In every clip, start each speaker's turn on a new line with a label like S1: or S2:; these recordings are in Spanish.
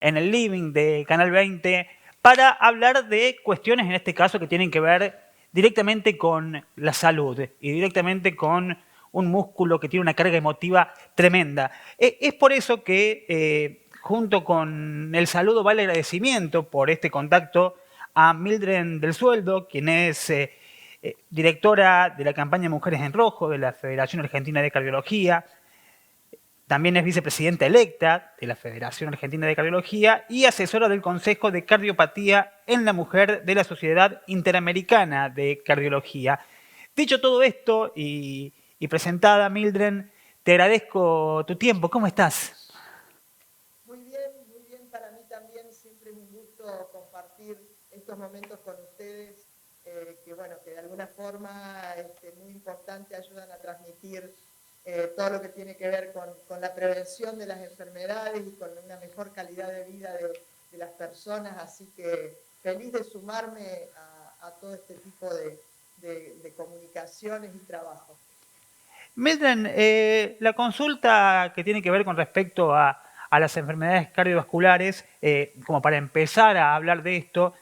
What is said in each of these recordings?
S1: en el living de Canal 20 para hablar de cuestiones, en este caso, que tienen que ver directamente con la salud y directamente con un músculo que tiene una carga emotiva tremenda. Es por eso que, junto con el saludo, va el agradecimiento por este contacto a Mildred del Sueldo, quien es directora de la campaña Mujeres en Rojo de la Federación Argentina de Cardiología. También es vicepresidenta electa de la Federación Argentina de Cardiología y asesora del Consejo de Cardiopatía en la Mujer de la Sociedad Interamericana de Cardiología. Dicho todo esto y presentada, Mildred, te agradezco tu tiempo. ¿Cómo estás?
S2: Muy bien, para mí también siempre es un gusto compartir estos momentos con ustedes, que bueno, que de alguna forma muy importante ayudan a transmitir todo lo que tiene que ver con la prevención de las enfermedades y con una mejor calidad de vida de las personas, así que feliz de sumarme a todo este tipo de comunicaciones y trabajo.
S1: Mildred, la consulta que tiene que ver con respecto a las enfermedades cardiovasculares, como para empezar a hablar de esto,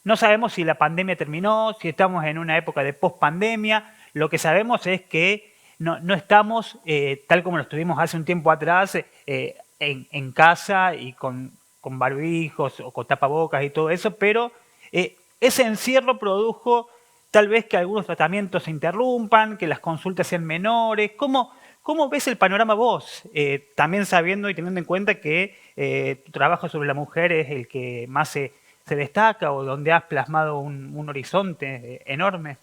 S1: no sabemos si la pandemia terminó, si estamos en una época de post-pandemia. Lo que sabemos es que no estamos, tal como lo estuvimos hace un tiempo atrás, en casa y con barbijos o con tapabocas y todo eso, pero ese encierro produjo tal vez que algunos tratamientos se interrumpan, que las consultas sean menores. ¿Cómo ves el panorama vos? También sabiendo y teniendo en cuenta que tu trabajo sobre la mujer es el que más se destaca o donde has plasmado un horizonte enorme.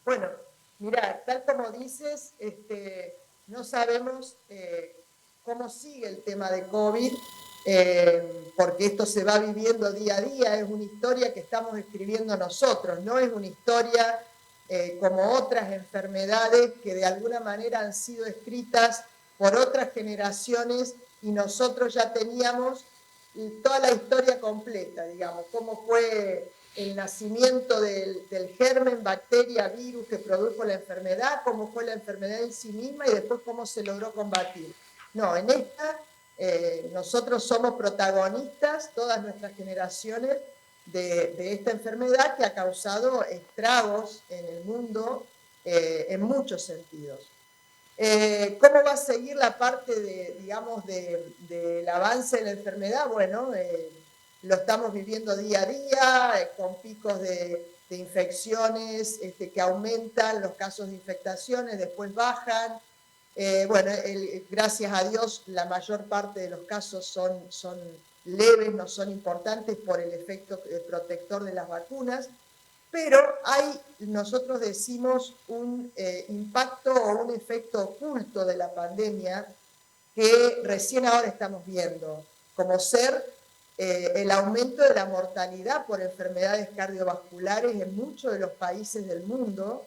S2: Bueno, mira, tal como dices, no sabemos cómo sigue el tema de COVID, porque esto se va viviendo día a día, es una historia que estamos escribiendo nosotros, no es una historia como otras enfermedades que de alguna manera han sido escritas por otras generaciones y nosotros ya teníamos toda la historia completa, digamos, cómo fue el nacimiento del germen, bacteria, virus que produjo la enfermedad, cómo fue la enfermedad en sí misma y después cómo se logró combatir. No, en esta nosotros somos protagonistas, todas nuestras generaciones, de esta enfermedad que ha causado estragos en el mundo en muchos sentidos. ¿Cómo va a seguir la parte digamos, del avance de la enfermedad? Bueno, lo estamos viviendo día a día, con picos de infecciones que aumentan, los casos de infectaciones después bajan. Bueno, gracias a Dios la mayor parte de los casos son leves, no son importantes por el efecto protector de las vacunas, pero hay, nosotros decimos, un impacto o un efecto oculto de la pandemia que recién ahora estamos viendo, como ser el aumento de la mortalidad por enfermedades cardiovasculares en muchos de los países del mundo,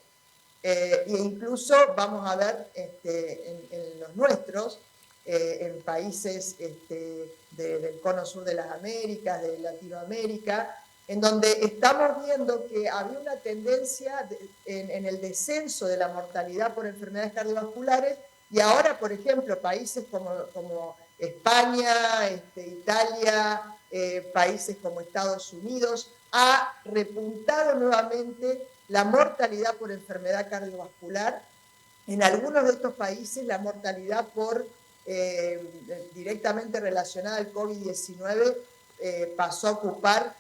S2: e incluso vamos a ver en los nuestros, en países del cono sur de las Américas, de Latinoamérica, en donde estamos viendo que había una tendencia en el descenso de la mortalidad por enfermedades cardiovasculares y ahora, por ejemplo, países como España, Italia, países como Estados Unidos, ha repuntado nuevamente la mortalidad por enfermedad cardiovascular. En algunos de estos países la mortalidad directamente relacionada al COVID-19 pasó a ocupar,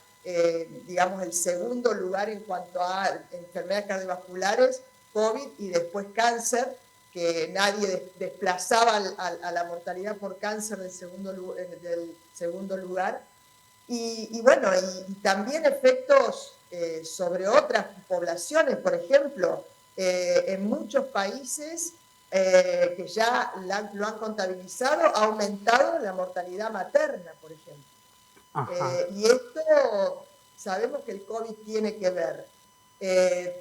S2: digamos, el segundo lugar en cuanto a enfermedades cardiovasculares, COVID y después cáncer, que nadie desplazaba a la mortalidad por cáncer del segundo lugar. Y bueno, y también efectos sobre otras poblaciones, por ejemplo, en muchos países que ya lo han contabilizado, ha aumentado la mortalidad materna, por ejemplo.
S1: Ajá.
S2: Y esto sabemos que el COVID tiene que ver.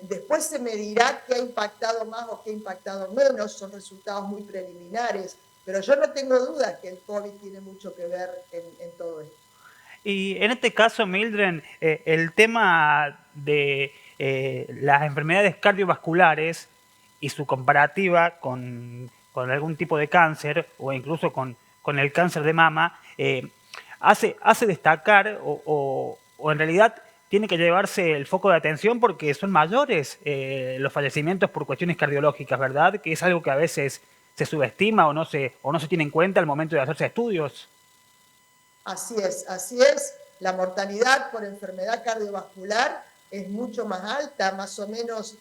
S2: Después se me dirá qué ha impactado más o qué ha impactado menos, son resultados muy preliminares, pero yo no tengo dudas que el COVID tiene mucho que ver en todo esto.
S1: Y en este caso, Mildred, el tema de las enfermedades cardiovasculares y su comparativa con algún tipo de cáncer o incluso con el cáncer de mama, hace destacar o en realidad tiene que llevarse el foco de atención porque son mayores los fallecimientos por cuestiones cardiológicas, ¿verdad? Que es algo que a veces se subestima o no se tiene en cuenta al momento de hacerse estudios.
S2: Así es, así es. La mortalidad por enfermedad cardiovascular es mucho más alta, más o menos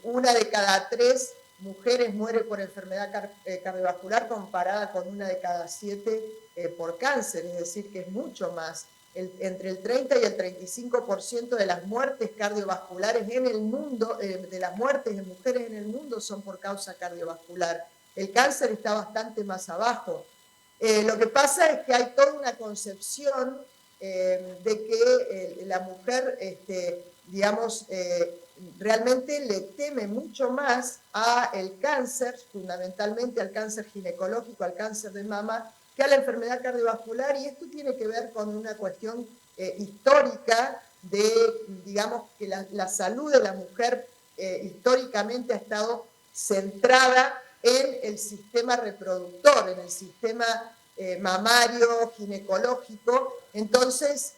S2: una de cada 3 mujeres muere por enfermedad cardiovascular comparada con una de cada 7 por cáncer, es decir, que es mucho más. Entre el 30 y el 35% de las muertes cardiovasculares en el mundo, de las muertes de mujeres en el mundo son por causa cardiovascular. El cáncer está bastante más abajo. Lo que pasa es que hay toda una concepción de que la mujer, digamos, realmente le teme mucho más al cáncer, fundamentalmente al cáncer ginecológico, al cáncer de mama, que a la enfermedad cardiovascular, y esto tiene que ver con una cuestión histórica de, digamos, que la salud de la mujer históricamente ha estado centrada en el sistema reproductor, en el sistema mamario, ginecológico. Entonces,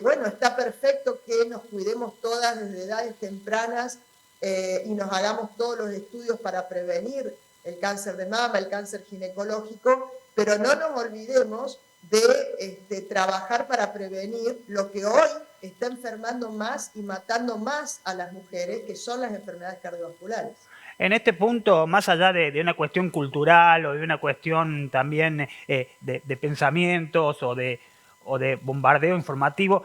S2: bueno, está perfecto que nos cuidemos todas desde edades tempranas y nos hagamos todos los estudios para prevenir el cáncer de mama, el cáncer ginecológico, pero no nos olvidemos de trabajar para prevenir lo que hoy está enfermando más y matando más a las mujeres, que son las enfermedades cardiovasculares.
S1: En este punto, más allá de una cuestión cultural o de una cuestión también de pensamientos o de bombardeo informativo,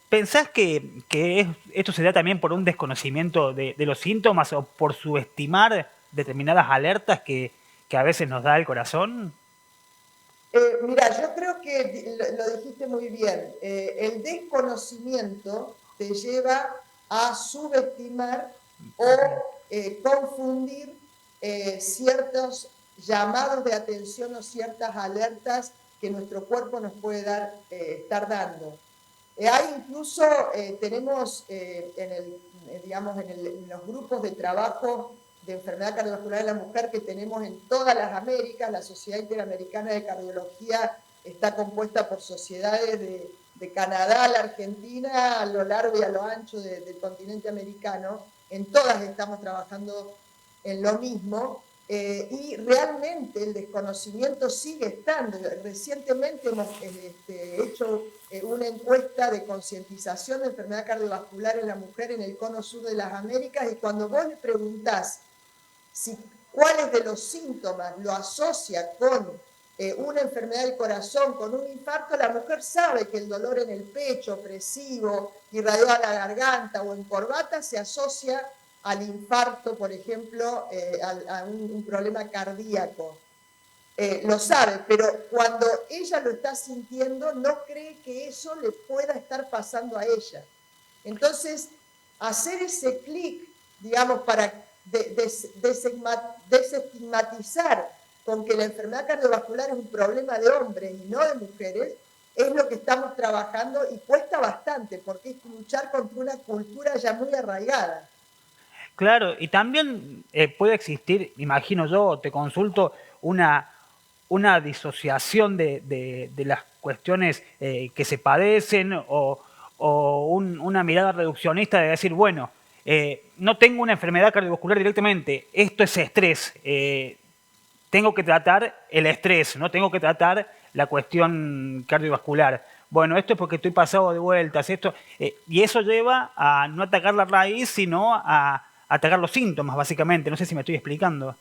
S1: ¿pensás que esto se da también por un desconocimiento de los síntomas o por subestimar determinadas alertas que a veces nos da el corazón?
S2: Mira, yo creo que lo dijiste muy bien. El desconocimiento te lleva a subestimar o confundir ciertos llamados de atención o ciertas alertas que nuestro cuerpo nos puede estar dando. Hay incluso, tenemos digamos, en los grupos de trabajo de enfermedad cardiovascular en la mujer que tenemos en todas las Américas. La Sociedad Interamericana de Cardiología está compuesta por sociedades de Canadá, la Argentina, a lo largo y a lo ancho del continente americano. En todas estamos trabajando en lo mismo. Y realmente el desconocimiento sigue estando. Recientemente hemos hecho una encuesta de concientización de enfermedad cardiovascular en la mujer en el cono sur de las Américas, y cuando vos le preguntás cuáles de los síntomas lo asocia con una enfermedad del corazón, con un infarto, la mujer sabe que el dolor en el pecho, opresivo, irradiado a la garganta o en corbata, se asocia al infarto, por ejemplo, a un problema cardíaco. Lo sabe, pero cuando ella lo está sintiendo, no cree que eso le pueda estar pasando a ella. Entonces, hacer ese clic, digamos, para desestigmatizar con que la enfermedad cardiovascular es un problema de hombres y no de mujeres, es lo que estamos trabajando, y cuesta bastante porque es luchar contra una cultura ya muy arraigada.
S1: Claro, y también puede existir, imagino yo, te consulto, una disociación de las cuestiones que se padecen o una mirada reduccionista de decir, bueno, no tengo una enfermedad cardiovascular directamente, esto es estrés, tengo que tratar el estrés, no tengo que tratar la cuestión cardiovascular. Bueno, esto es porque estoy pasado de vueltas, y eso lleva a no atacar la raíz, sino a atacar los síntomas, básicamente. No sé si me estoy explicando.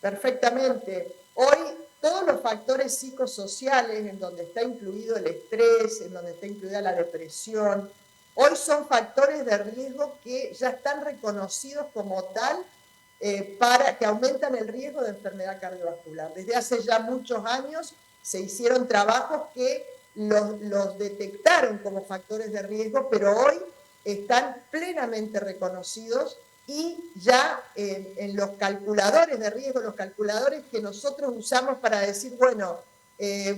S2: Perfectamente. Hoy todos los factores psicosociales, en donde está incluido el estrés, en donde está incluida la depresión, hoy son factores de riesgo que ya están reconocidos como tal, para que aumentan el riesgo de enfermedad cardiovascular. Desde hace ya muchos años se hicieron trabajos que los detectaron como factores de riesgo, pero hoy están plenamente reconocidos, y ya en los calculadores de riesgo, los calculadores que nosotros usamos para decir, bueno,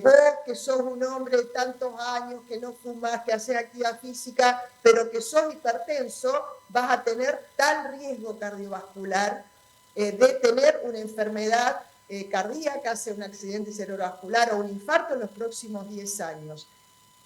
S2: vos que sos un hombre de tantos años, que no fumás, que haces actividad física, pero que sos hipertenso, vas a tener tal riesgo cardiovascular de tener una enfermedad cardíaca, sea un accidente cerebrovascular o un infarto en los próximos 10 años.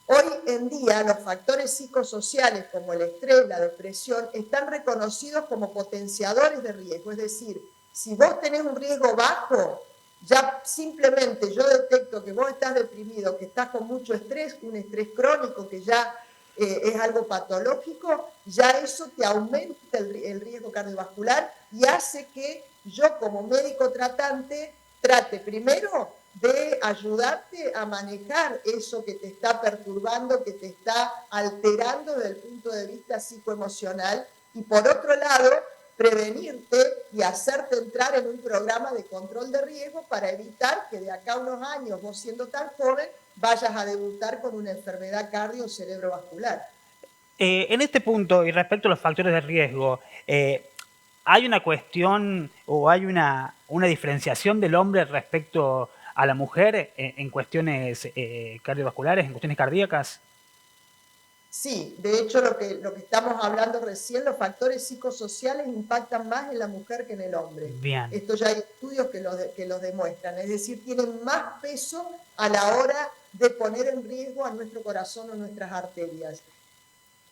S2: Hoy en día los factores psicosociales como el estrés, la depresión, están reconocidos como potenciadores de riesgo. Es decir, si vos tenés un riesgo bajo, ya simplemente yo detecto que vos estás deprimido, que estás con mucho estrés, un estrés crónico que ya es algo patológico, ya eso te aumenta el riesgo cardiovascular y hace que yo como médico tratante trate primero de ayudarte a manejar eso que te está perturbando, que te está alterando desde el punto de vista psicoemocional, y por otro lado, prevenirte y hacerte entrar en un programa de control de riesgo para evitar que de acá a unos años, vos siendo tan joven, vayas a debutar con una enfermedad cardio o cerebrovascular.
S1: En este punto, y respecto a los factores de riesgo, ¿hay una cuestión o hay una diferenciación del hombre respecto a la mujer en cuestiones cardiovasculares, en cuestiones cardíacas?
S2: Sí, de hecho lo que estamos hablando recién, los factores psicosociales impactan más en la mujer que en el hombre.
S1: Bien.
S2: Esto ya hay estudios que los demuestran, es decir, tienen más peso a la hora de poner en riesgo a nuestro corazón o nuestras arterias.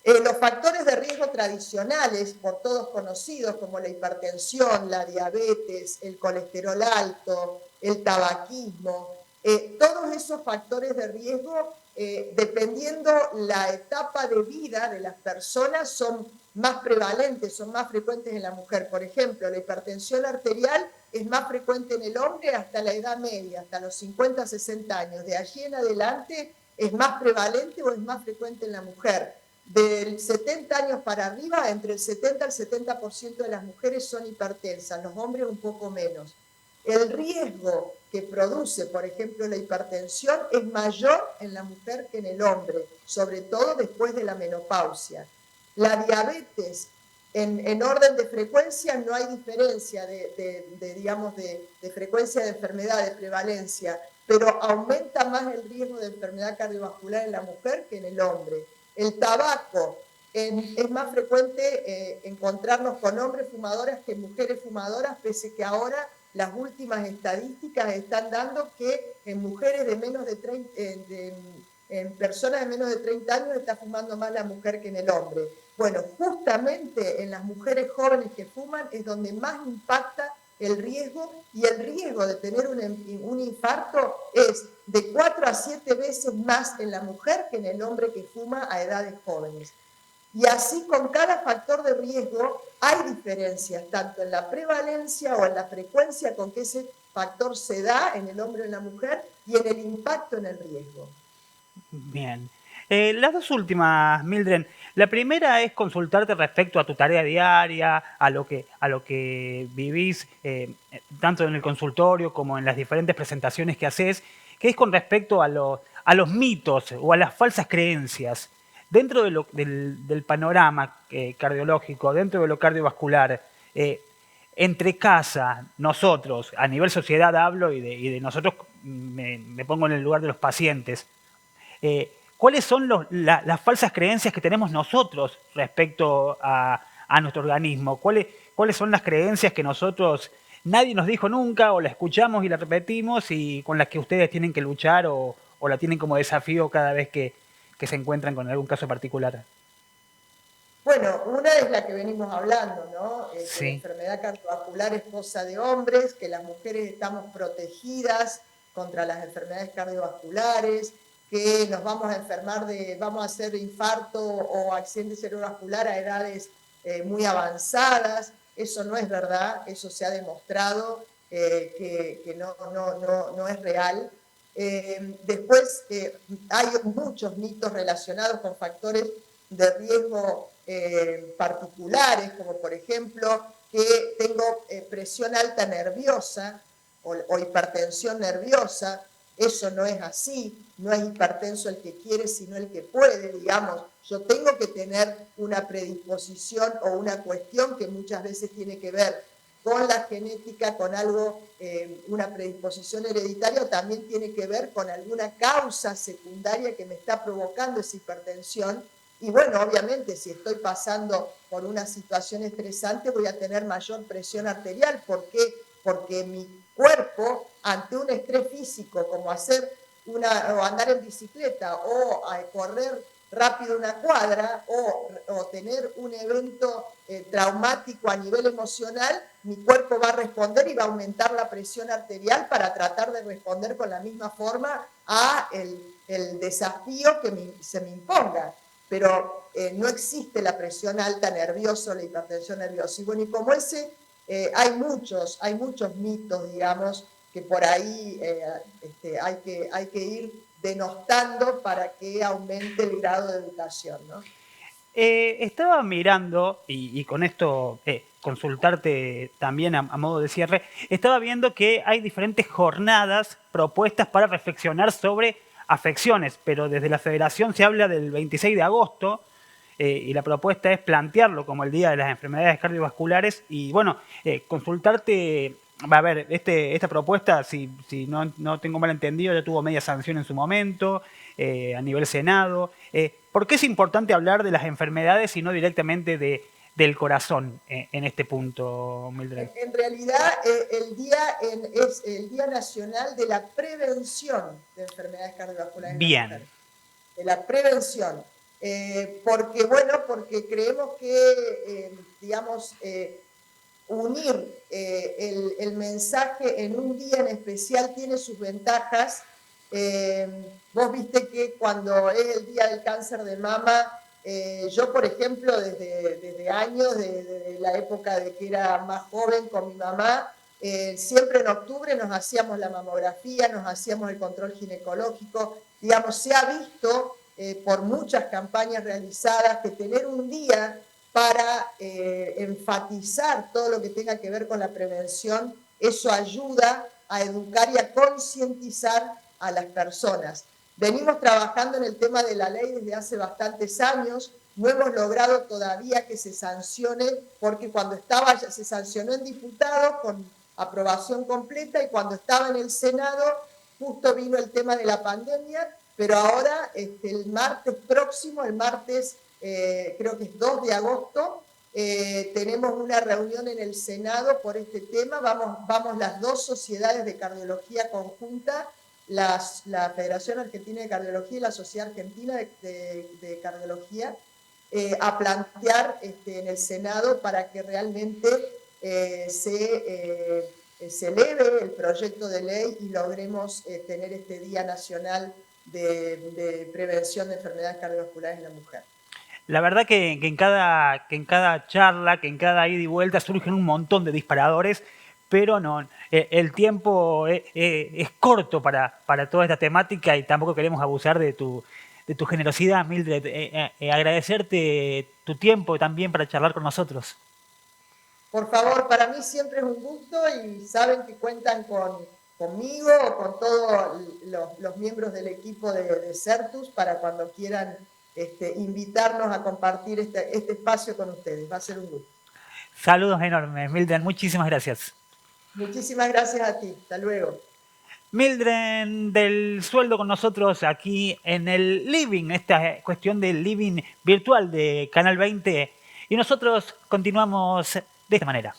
S2: Los factores de riesgo tradicionales, por todos conocidos, como la hipertensión, la diabetes, el colesterol alto, el tabaquismo, todos esos factores de riesgo, dependiendo la etapa de vida de las personas, son más prevalentes, son más frecuentes en la mujer. Por ejemplo, la hipertensión arterial es más frecuente en el hombre hasta la edad media, hasta los 50, 60 años. De allí en adelante es más prevalente o es más frecuente en la mujer. Del 70 años para arriba, entre el 70 al 70% de las mujeres son hipertensas, los hombres un poco menos. El riesgo que produce, por ejemplo, la hipertensión es mayor en la mujer que en el hombre, sobre todo después de la menopausia. La diabetes, en orden de frecuencia, no hay diferencia de frecuencia de enfermedad, de prevalencia, pero aumenta más el riesgo de enfermedad cardiovascular en la mujer que en el hombre. El tabaco, es más frecuente encontrarnos con hombres fumadoras que mujeres fumadoras, pese que ahora las últimas estadísticas están dando que en mujeres de menos de 30, en personas de menos de 30 años está fumando más la mujer que en el hombre. Bueno, justamente en las mujeres jóvenes que fuman es donde más impacta el riesgo, y el riesgo de tener un infarto es de 4 a 7 veces más en la mujer que en el hombre que fuma a edades jóvenes. Y así con cada factor de riesgo hay diferencias, tanto en la prevalencia o en la frecuencia con que ese factor se da en el hombre o en la mujer, y en el impacto en el riesgo.
S1: Bien. Las dos últimas, Mildred. La primera es consultarte respecto a tu tarea diaria, a lo que vivís, tanto en el consultorio como en las diferentes presentaciones que haces, que es con respecto a los mitos o a las falsas creencias. Dentro del panorama cardiológico, dentro de lo cardiovascular, entre casa, nosotros, a nivel sociedad hablo y de nosotros me pongo en el lugar de los pacientes. ¿Cuáles son las falsas creencias que tenemos nosotros respecto a nuestro organismo? ¿Cuáles son las creencias que nosotros, nadie nos dijo nunca, o la escuchamos y la repetimos, y con las que ustedes tienen que luchar o la tienen como desafío cada vez que se encuentran con algún caso particular?
S2: Bueno, una es la que venimos hablando, ¿no? Que la
S1: Sí.
S2: enfermedad cardiovascular es cosa de hombres, que las mujeres estamos protegidas contra las enfermedades cardiovasculares, que nos vamos a enfermar vamos a hacer infarto o accidente cerebrovascular a edades muy avanzadas. Eso no es verdad, eso se ha demostrado que no es real. Después hay muchos mitos relacionados con factores de riesgo particulares, como por ejemplo que tengo presión alta nerviosa o hipertensión nerviosa. Eso no es así, no es hipertenso el que quiere, sino el que puede, digamos. Yo tengo que tener una predisposición o una cuestión que muchas veces tiene que ver con la genética, con algo, una predisposición hereditaria, o también tiene que ver con alguna causa secundaria que me está provocando esa hipertensión. Y bueno, obviamente, si estoy pasando por una situación estresante, voy a tener mayor presión arterial. ¿Por qué? Porque mi cuerpo ante un estrés físico como o andar en bicicleta o correr rápido una cuadra o tener un evento traumático a nivel emocional, mi cuerpo va a responder y va a aumentar la presión arterial para tratar de responder con la misma forma a el desafío que se me imponga. Pero no existe la presión alta nerviosa o la hipertensión nerviosa. Y bueno, y como ese, hay muchos mitos, digamos, que por ahí hay que ir denostando para que aumente el grado de educación, ¿no?
S1: Estaba mirando, y con esto consultarte también a modo de cierre, estaba viendo que hay diferentes jornadas propuestas para reflexionar sobre afecciones, pero desde la federación se habla del 26 de agosto y la propuesta es plantearlo como el Día de las Enfermedades Cardiovasculares y bueno, consultarte, a ver, esta propuesta, si no tengo mal entendido, ya tuvo media sanción en su momento, a nivel Senado. ¿Por qué es importante hablar de las enfermedades y no directamente del corazón en este punto, Mildred?
S2: En realidad, es el Día Nacional de la Prevención de Enfermedades Cardiovasculares.
S1: Bien.
S2: De la prevención. Porque creemos que, digamos, unir el mensaje en un día en especial tiene sus ventajas. Vos viste que cuando es el día del cáncer de mama, yo, por ejemplo, desde años, desde la época de que era más joven con mi mamá, siempre en octubre nos hacíamos la mamografía, nos hacíamos el control ginecológico. Digamos, se ha visto por muchas campañas realizadas que tener un día para enfatizar todo lo que tenga que ver con la prevención, eso ayuda a educar y a concientizar a las personas. Venimos trabajando en el tema de la ley desde hace bastantes años, no hemos logrado todavía que se sancione, porque cuando se sancionó en diputados con aprobación completa y cuando estaba en el Senado justo vino el tema de la pandemia, pero ahora el martes próximo, creo que es 2 de agosto, tenemos una reunión en el Senado por este tema, vamos las dos sociedades de cardiología conjunta, la Federación Argentina de Cardiología y la Sociedad Argentina de Cardiología, a plantear en el Senado para que realmente se eleve el proyecto de ley y logremos tener este Día Nacional de Prevención de Enfermedades Cardiovasculares en la mujer.
S1: La verdad que en cada charla, que en cada ida y vuelta surgen un montón de disparadores, pero no, el tiempo es corto para toda esta temática y tampoco queremos abusar de tu generosidad, Mildred. Agradecerte tu tiempo también para charlar con nosotros.
S2: Por favor, para mí siempre es un gusto y saben que cuentan conmigo o con todos los miembros del equipo de Certus para cuando quieran invitarnos a compartir este espacio con ustedes. Va a ser un gusto.
S1: Saludos enormes, Mildred. Muchísimas gracias.
S2: Muchísimas gracias a ti. Hasta luego.
S1: Mildred del Sueldo con nosotros aquí en el Living, esta cuestión del Living virtual de Canal 20. Y nosotros continuamos de esta manera.